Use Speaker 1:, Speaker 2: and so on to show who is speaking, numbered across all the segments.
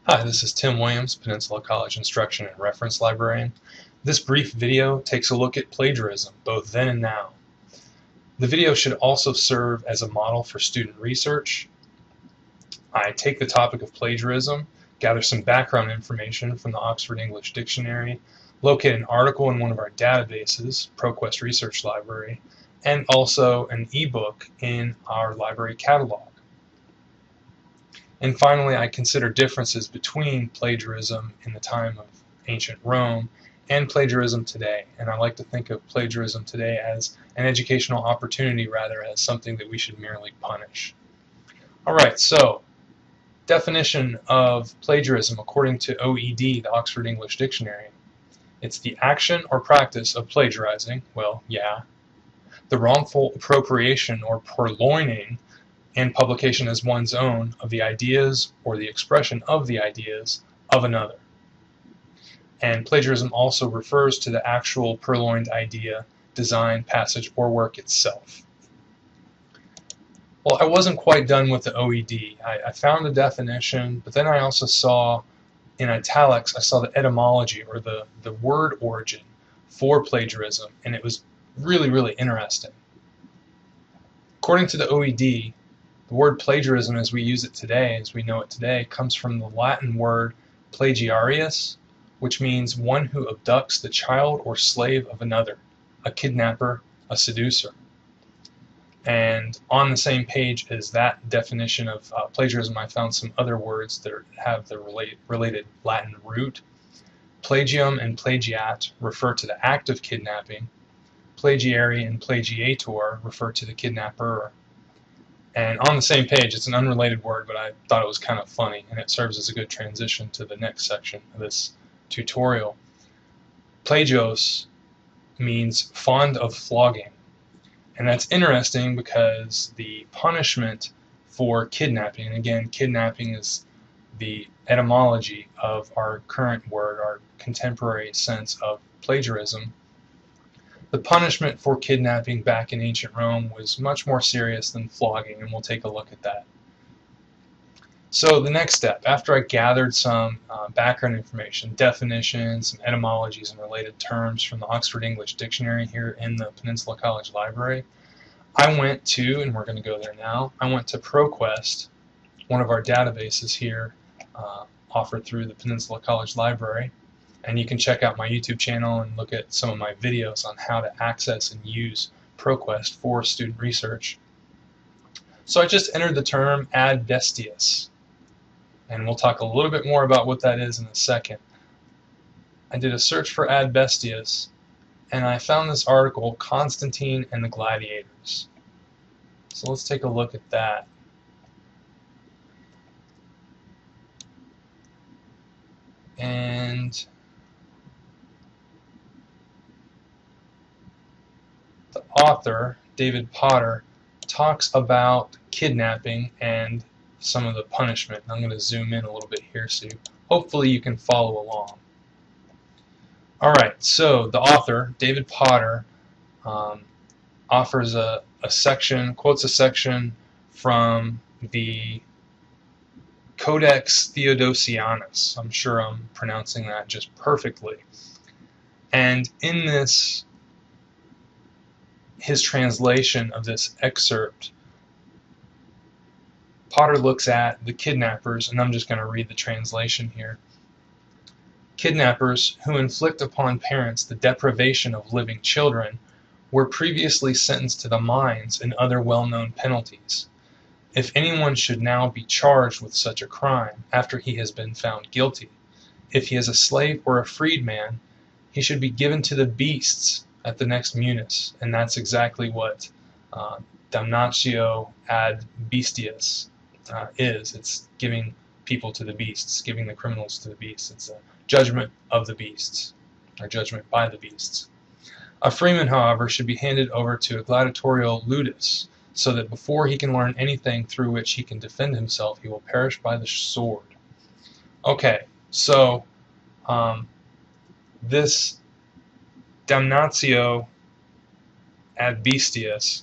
Speaker 1: Hi, this is Tim Williams, Peninsula College Instruction and Reference Librarian. This brief video takes a look at plagiarism, both then and now. The video should also serve as a model for student research. I take the topic of plagiarism, gather some background information from the Oxford English Dictionary, locate an article in one of our databases, ProQuest Research Library, and also an ebook in our library catalog. And finally, I consider differences between plagiarism in the time of ancient Rome and plagiarism today. And I like to think of plagiarism today as an educational opportunity rather as something that we should merely punish. Alright, so definition of plagiarism according to OED, the Oxford English Dictionary. It's the action or practice of plagiarizing, well, yeah, the wrongful appropriation or purloining and publication as one's own of the ideas or the expression of the ideas of another. And plagiarism also refers to the actual purloined idea, design, passage, or work itself. Well, I wasn't quite done with the OED. I found the definition, but then I also saw in italics, I saw the etymology or the word origin for plagiarism, and it was really interesting. According to the OED, the word plagiarism as we use it today, as we know it today, comes from the Latin word plagiarius, which means one who abducts the child or slave of another, a kidnapper, a seducer. And on the same page as that definition of plagiarism, I found some other words that have the related Latin root. Plagium and plagiat refer to the act of kidnapping. Plagiary and plagiator refer to the kidnapper. And on the same page, it's an unrelated word, but I thought it was kind of funny, and it serves as a good transition to the next section of this tutorial. Plagios means fond of flogging. And that's interesting because the punishment for kidnapping, and again, kidnapping is the etymology of our current word, our contemporary sense of plagiarism. The punishment for kidnapping back in ancient Rome was much more serious than flogging, and we'll take a look at that. So the next step, after I gathered some background information, definitions, some etymologies, and related terms from the Oxford English Dictionary here in the Peninsula College Library, I went to, and we're going to go there now, I went to ProQuest, one of our databases here offered through the Peninsula College Library, and you can check out my YouTube channel and look at some of my videos on how to access and use ProQuest for student research. So I just entered the term ad bestias, and we'll talk a little bit more about what that is in a second. I did a search for ad bestias, and I found this article, Constantine and the Gladiators. So let's take a look at that. And the author, David Potter, talks about kidnapping and some of the punishment. I'm going to zoom in a little bit here so hopefully you can follow along. Alright, so the author, David Potter, offers a section, quotes a section from the Codex Theodosianus. I'm sure I'm pronouncing that just perfectly. And in this, his translation of this excerpt, Potter looks at the kidnappers, and I'm just going to read the translation here. Kidnappers who inflict upon parents the deprivation of living children were previously sentenced to the mines and other well-known penalties. If anyone should now be charged with such a crime after he has been found guilty, if he is a slave or a freedman, he should be given to the beasts at the next munus, and that's exactly what damnatio ad bestias is. It's giving people to the beasts, giving the criminals to the beasts. It's a judgment of the beasts, or judgment by the beasts. A freeman, however, should be handed over to a gladiatorial ludus, so that before he can learn anything through which he can defend himself, he will perish by the sword. Okay, so this damnatio ad bestias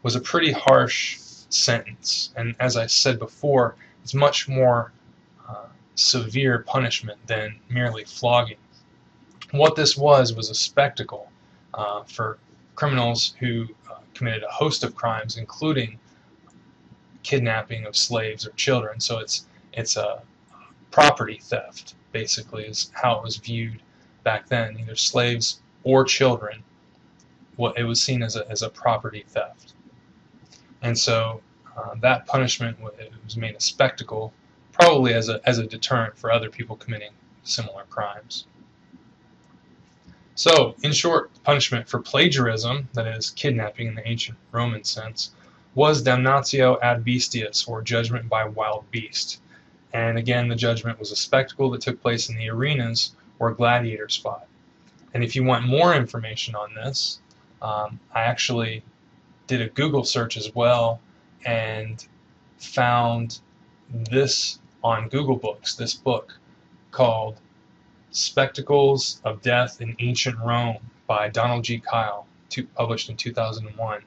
Speaker 1: was a pretty harsh sentence, and as I said before, it's much more severe punishment than merely flogging. What this was a spectacle for criminals who committed a host of crimes, including kidnapping of slaves or children. So it's a property theft, basically, is how it was viewed back then, either slaves or children. What it was seen as a property theft, and so that punishment was made a spectacle, probably as a deterrent for other people committing similar crimes. So, in short, the punishment for plagiarism, that is, kidnapping in the ancient Roman sense, was damnatio ad bestias, or judgment by wild beast. And again, the judgment was a spectacle that took place in the arenas where gladiators fought. And if you want more information on this, I actually did a Google search as well and found this on Google Books, this book called Spectacles of Death in Ancient Rome by Donald G. Kyle, published in 2001.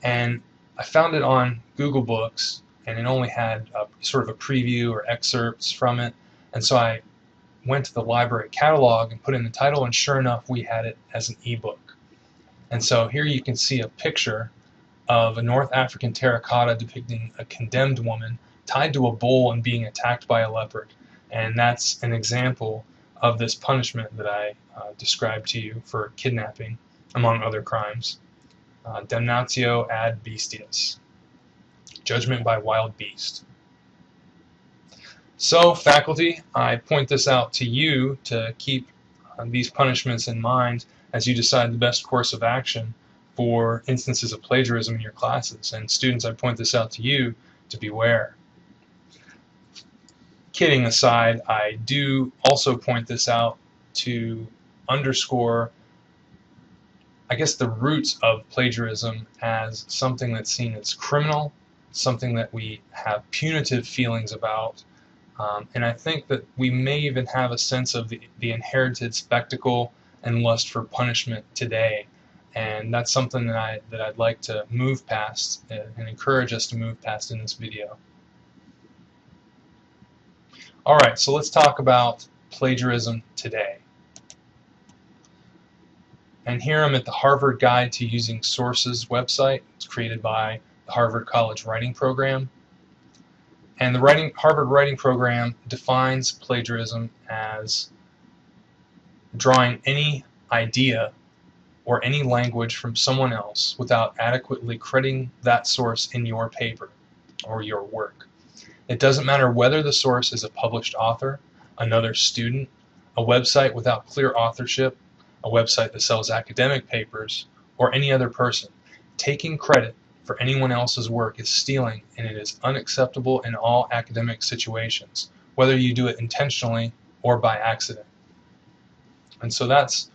Speaker 1: And I found it on Google Books, and it only had sort of a preview or excerpts from it. And so I went to the library catalog and put in the title, and sure enough, we had it as an ebook. And so here you can see a picture of a North African terracotta depicting a condemned woman tied to a bull and being attacked by a leopard. And that's an example of this punishment that I described to you for kidnapping, among other crimes. Damnatio ad bestias, judgment by wild beast. So, faculty, I point this out to you to keep these punishments in mind as you decide the best course of action for instances of plagiarism in your classes. And students, I point this out to you to beware. Kidding aside, I do also point this out to underscore, I guess, the roots of plagiarism as something that's seen as criminal, something that we have punitive feelings about, and I think that we may even have a sense of the inherited spectacle and lust for punishment today, and that's something that I'd like to move past and encourage us to move past in this video. Alright, so let's talk about plagiarism today. And here I'm at the Harvard Guide to Using Sources website. It's created by the Harvard College Writing Program. And the Harvard Writing Program defines plagiarism as drawing any idea or any language from someone else without adequately crediting that source in your paper or your work. It doesn't matter whether the source is a published author, another student, a website without clear authorship, a website that sells academic papers, or any other person. Taking credit for anyone else's work is stealing, and it is unacceptable in all academic situations, whether you do it intentionally or by accident. And so that's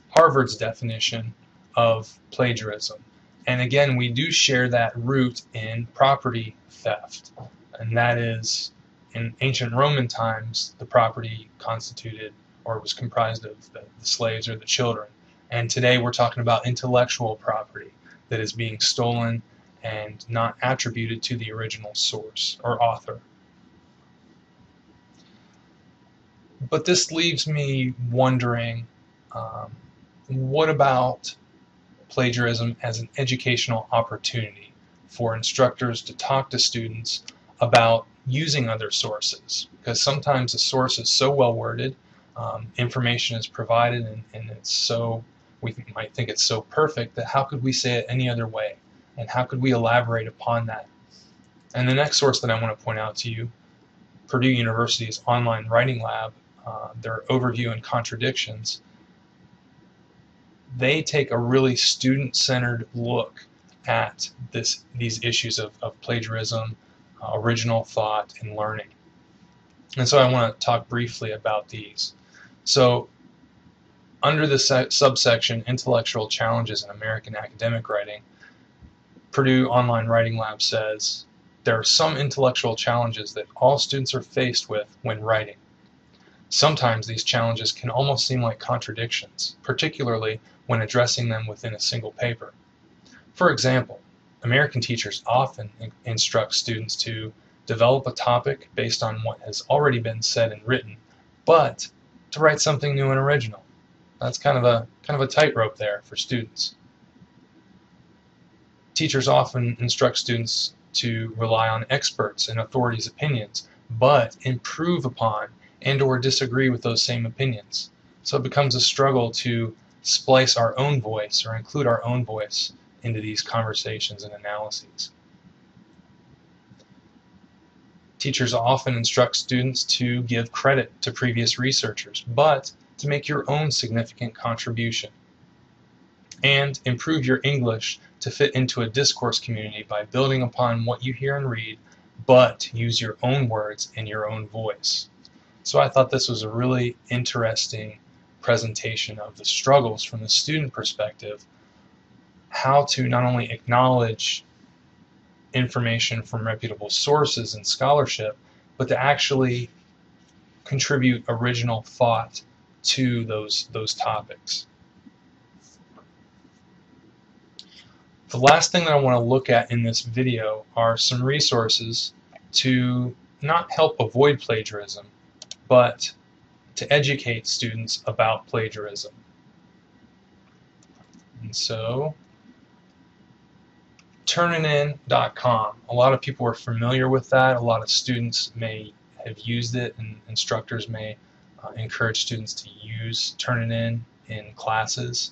Speaker 1: Harvard's definition of plagiarism. And again, we do share that root in property theft. And that is, in ancient Roman times, the property constituted or was comprised of the slaves or the children. And today we're talking about intellectual property that is being stolen and not attributed to the original source or author. But this leaves me wondering, what about plagiarism as an educational opportunity for instructors to talk to students about using other sources? Because sometimes the source is so well worded, information is provided, and it's so, we might think it's so perfect that how could we say it any other way? And how could we elaborate upon that? And the next source that I want to point out to you, Purdue University's online writing lab, their overview and contradictions, they take a really student-centered look at these issues of plagiarism, original thought, and learning. And so I want to talk briefly about these. So under the subsection Intellectual Challenges in American Academic Writing, Purdue Online Writing Lab says, there are some intellectual challenges that all students are faced with when writing. Sometimes these challenges can almost seem like contradictions, particularly when addressing them within a single paper. For example, American teachers often instruct students to develop a topic based on what has already been said and written, but to write something new and original. That's kind of a tightrope there for students. Teachers often instruct students to rely on experts and authorities' opinions, but improve upon and or disagree with those same opinions. So it becomes a struggle to splice our own voice or include our own voice into these conversations and analyses. Teachers often instruct students to give credit to previous researchers, but to make your own significant contribution. And improve your English to fit into a discourse community by building upon what you hear and read, but use your own words and your own voice. So I thought this was a really interesting presentation of the struggles from the student perspective, how to not only acknowledge information from reputable sources and scholarship, but to actually contribute original thought to those topics. The last thing that I want to look at in this video are some resources to not help avoid plagiarism, but to educate students about plagiarism. And so, turnitin.com. A lot of people are familiar with that. A lot of students may have used it, and instructors may encourage students to use Turnitin in classes.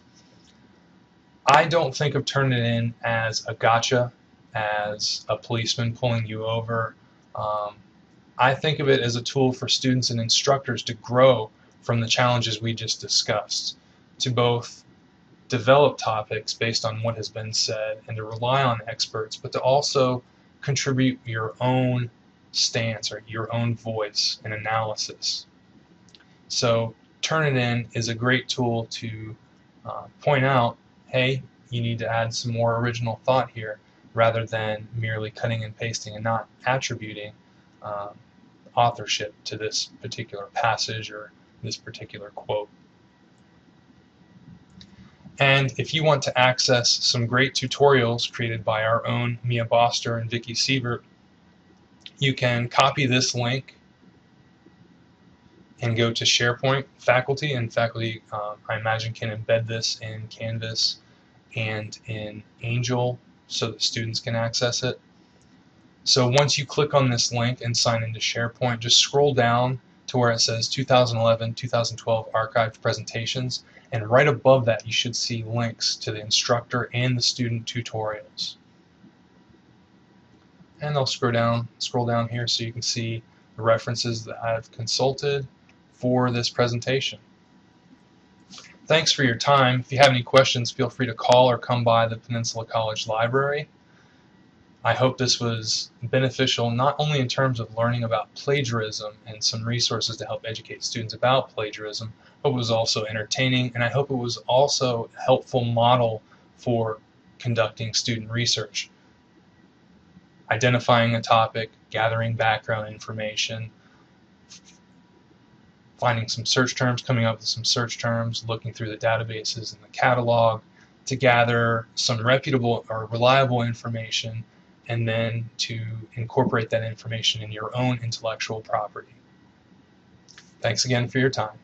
Speaker 1: I don't think of Turnitin as a gotcha, as a policeman pulling you over. I think of it as a tool for students and instructors to grow from the challenges we just discussed, to both develop topics based on what has been said and to rely on experts, but to also contribute your own stance or your own voice and analysis. So Turnitin is a great tool to point out, hey, you need to add some more original thought here, rather than merely cutting and pasting and not attributing authorship to this particular passage or this particular quote. And if you want to access some great tutorials created by our own Mia Boster and Vicky Sievert, you can copy this link and go to SharePoint faculty, and faculty I imagine can embed this in Canvas and in Angel so that students can access it. So once you click on this link and sign into SharePoint, just scroll down to where it says 2011-2012 archived presentations, and right above that you should see links to the instructor and the student tutorials. And I'll scroll down here so you can see the references that I've consulted for this presentation. Thanks for your time. If you have any questions, feel free to call or come by the Peninsula College Library. I hope this was beneficial not only in terms of learning about plagiarism and some resources to help educate students about plagiarism, but it was also entertaining, and I hope it was also a helpful model for conducting student research. Identifying a topic, gathering background information, finding some search terms, coming up with some search terms, looking through the databases and the catalog to gather some reputable or reliable information, and then to incorporate that information in your own intellectual property. Thanks again for your time.